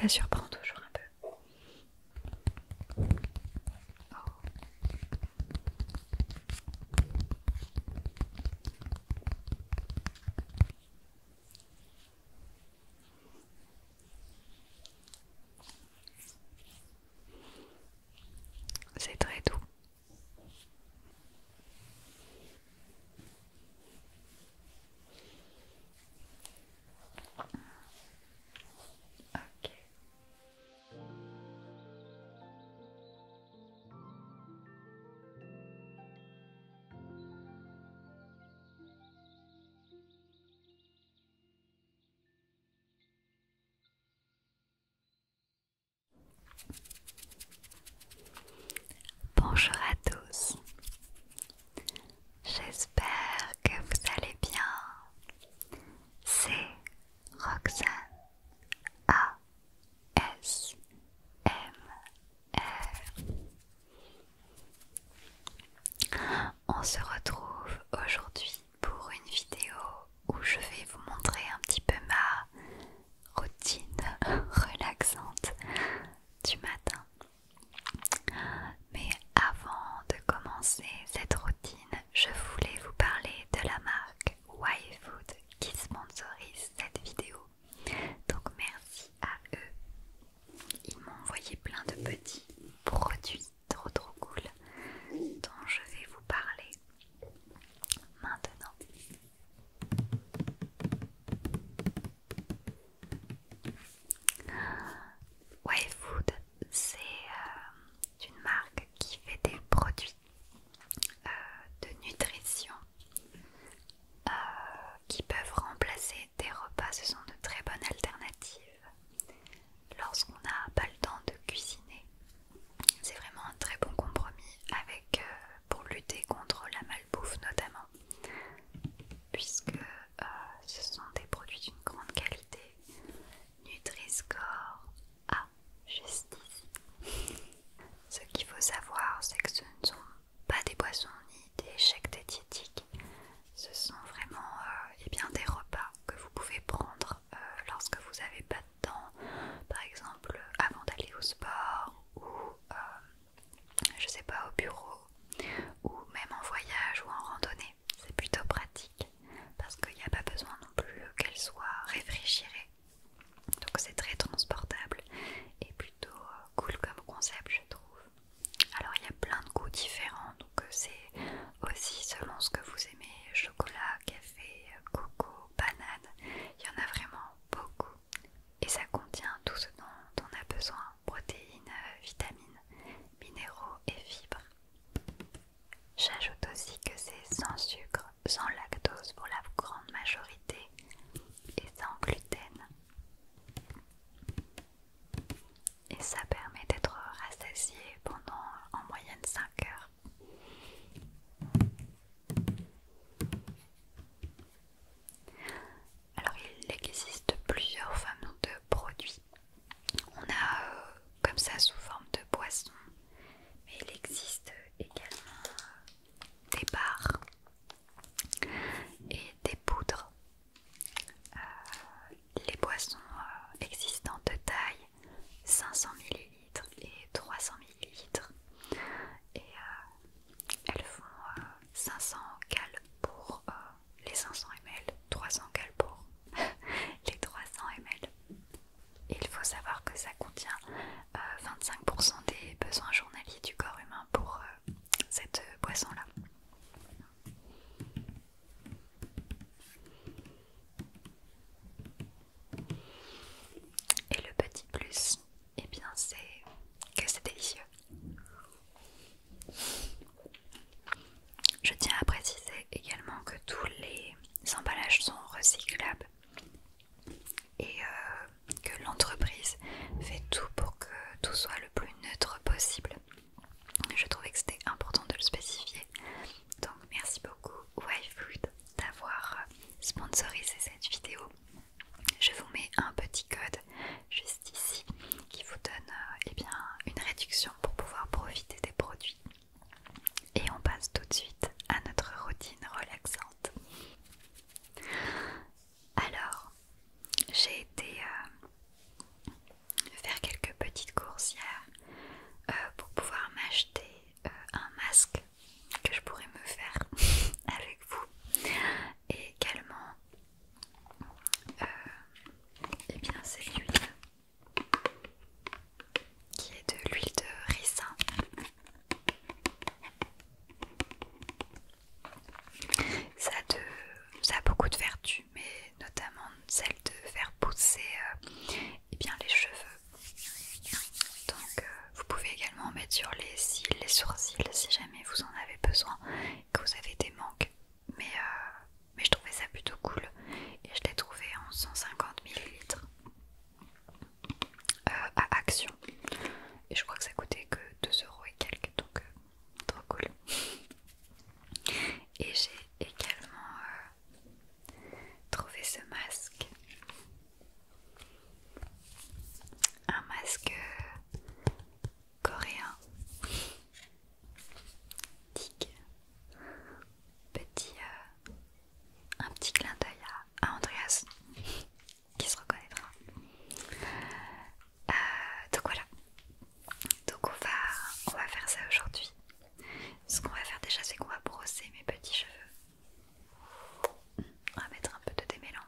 Ça surprend toujours un peu. Oh. C'est très doux. Ok. utile si jamais vous en avez besoin, que vous avez des manques. Mais je trouvais ça plutôt cool et je l'ai trouvé en 150 millilitres à Action. Et je crois que ça coûtait que 2 € et quelques, donc trop cool. Et j'ai également trouvé ce masque. Un masque coréen. Tic. Un petit clin d'œil à Andreas qui se reconnaîtra. Donc voilà. Donc on va faire ça aujourd'hui. Ce qu'on va faire déjà, c'est qu'on va brosser mes petits cheveux. On va mettre un peu de démêlant.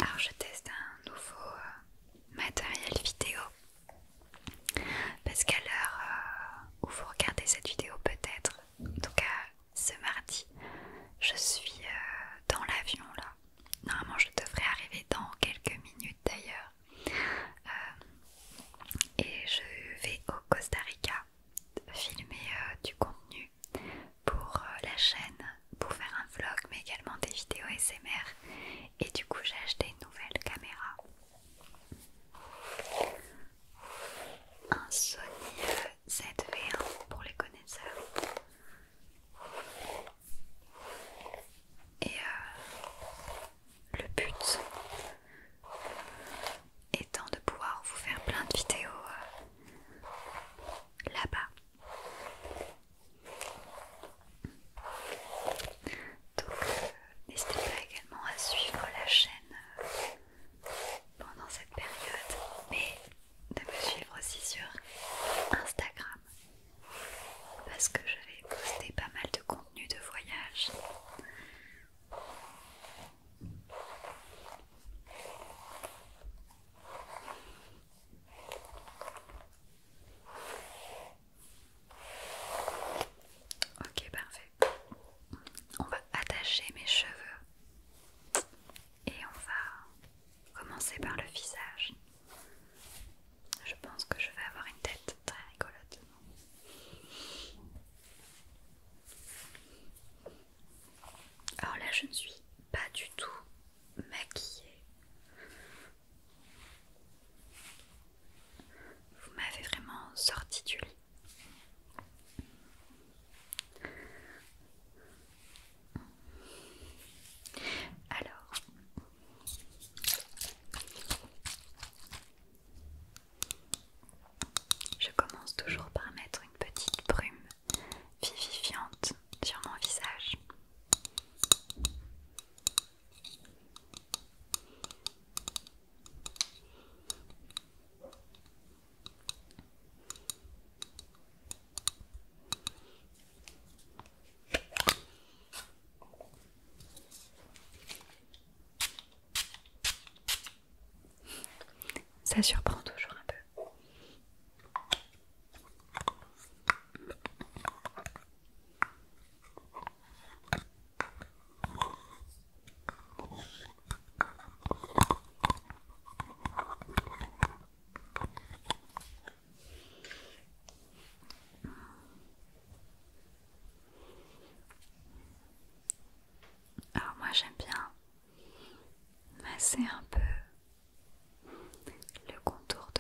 Alors je teste un nouveau matériel vidéo parce qu'à l'heure où vous regardez cette vidéo peut-être, en tout cas ce mardi, je suis dans l'avion là. Normalement je devrais arriver dans quelques minutes d'ailleurs et je vais au Costa Rica filmer du contenu pour la chaîne, pour faire un vlog mais également des vidéos ASMR. Et du coup j'ai acheté une nouvelle caméra, un Sony ZV-1 pour les connaisseurs. Et le but étant de pouvoir vous faire plein de vidéos là-bas. Donc n'hésitez pas également à suivre la chaîne pendant cette période, mais de me suivre aussi sur Instagram parce que je vais poster pas mal de contenu de voyage. Ok, parfait. On va attacher mes cheveux et on va commencer par le visage. Je pense que je vais avoir une tête très rigolote. Alors là, je ne suis pas du tout maquillée. Vous m'avez vraiment sorti du lit. Alors, je commence toujours par mettre une petite brume vivifiante sur mon visage. Ça surprend toujours un peu. Alors moi j'aime bien masser un peu le contour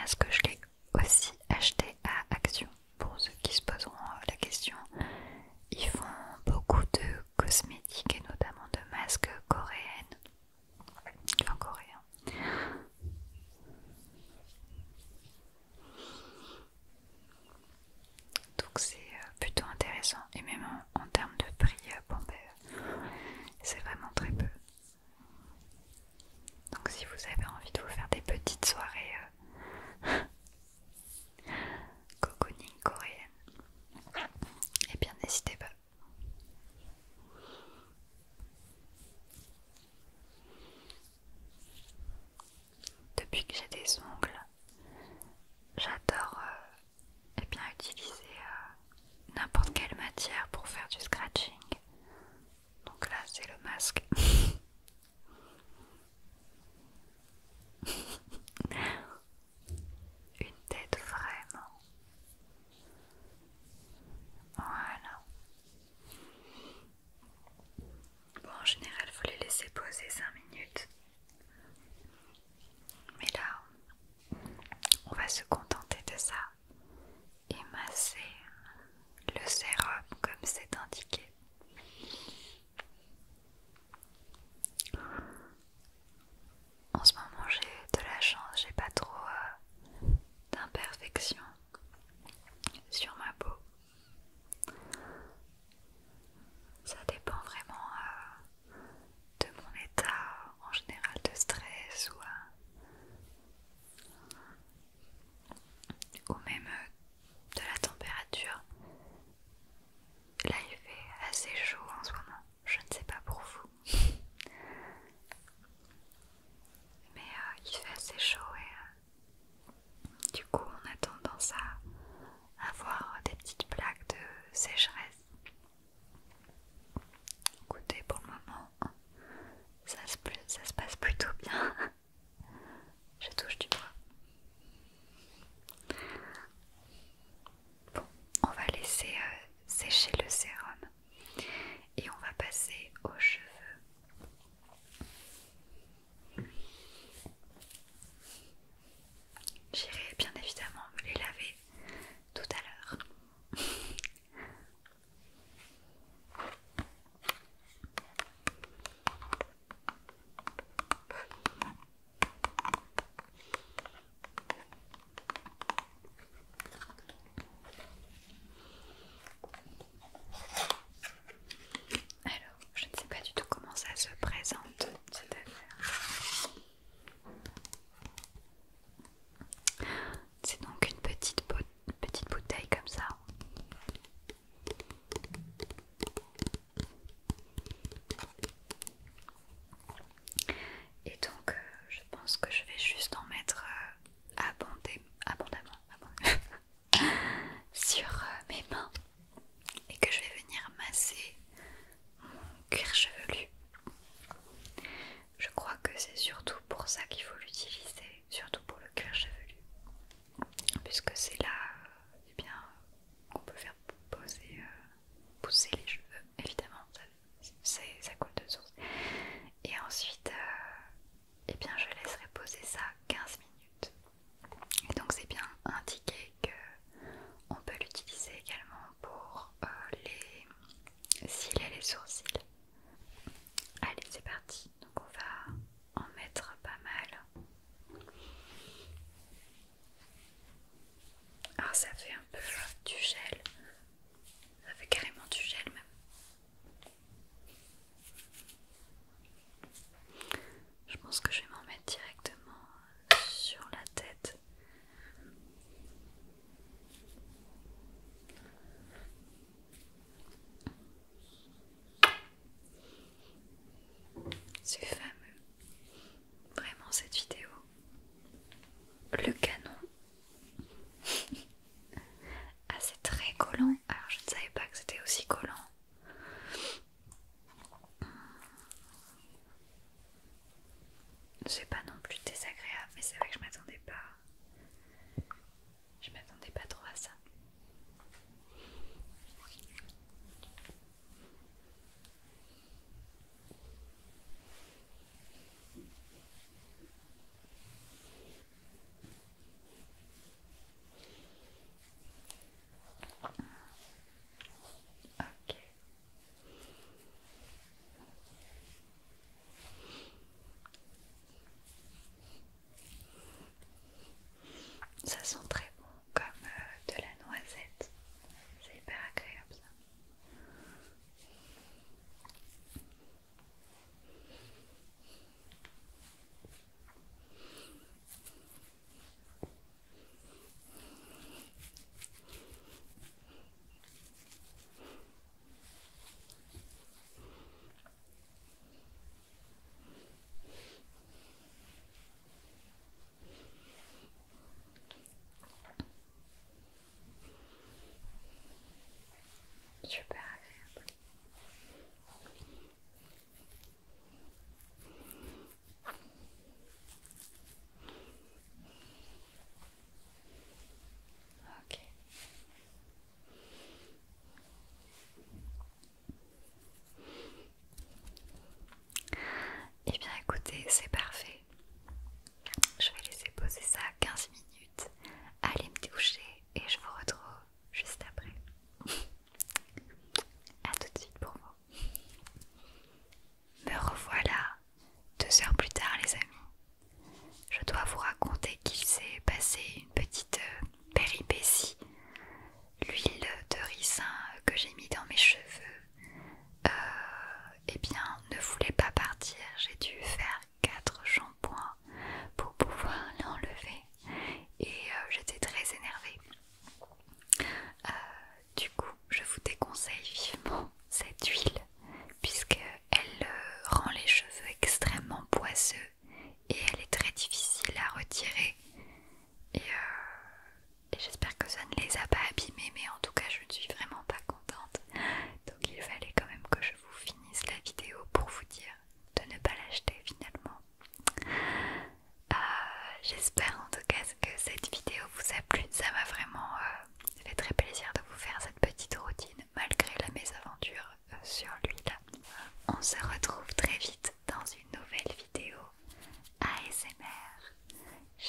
masque, je l'ai aussi acheté à Action. Pour ceux qui se poseront la question, ils font beaucoup de cosmétiques et notamment de masques coréennes, en coréen. Donc c'est plutôt intéressant et même en termes de prix, bon, c'est vraiment très peu. Donc si vous avez envie de vous faire des petites soirées cocooning coréennes, eh bien n'hésitez pas. Depuis que j'ai des ongles, j'adore eh bien utiliser n'importe quelle matière pour faire du scratching. Donc là c'est le masque. Une tête vraiment. Voilà. Bon, en général, il faut les laisser poser 5 minutes. Mais là, on va se contenter de ça et masser le sérum comme c'est indiqué. En ce moment, j'ai de la chance, j'ai pas trop d'imperfections sur ma peau. Ça dépend vraiment de mon état en général de stress ou même de la température. Là il fait assez chaud en ce moment, je ne sais pas pour vous. Mais il fait assez chaud et du coup on a tendance à avoir des petites plaques de sécheresse. Écoutez, pour le moment, ça se passe plutôt bien. Je touche du bois. Bon, on va laisser sécher le sérum et on va passer aux cheveux. J'irai bien évidemment me les laver tout à l'heure. Alors, je ne sais pas du tout comment ça se présente cette affaire. C'est donc une petite bouteille comme ça. Et donc, je pense que je vais juste en mettre abondamment sur mes mains et que je vais venir masser mon cuir chevelu. Je crois que c'est surtout pour ça qu'il faut l'utiliser, surtout pour le cuir chevelu, puisque c'est là eh bien, qu'on peut faire pousser les cheveux, évidemment, ça coule de source. Et ensuite, eh bien, je laisserai poser ça 15 minutes. Et donc c'est bien indiqué que on peut l'utiliser également pour les cils et les sourcils. Allez, c'est parti. Donc on va en mettre pas mal. Ah, ça fait un peu du gel. Ça fait carrément du gel même. Je pense que je vais m'en mettre directement sur la tête. C'est fameux. Vraiment cette vidéo. Le canon. Ah, c'est très collant. Alors je ne savais pas que c'était aussi collant. C'est pas non plus désagréable, mais c'est vrai que je m'attendais pas. Je m'attendais pas trop à ça.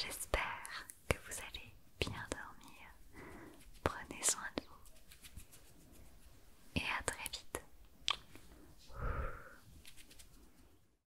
J'espère.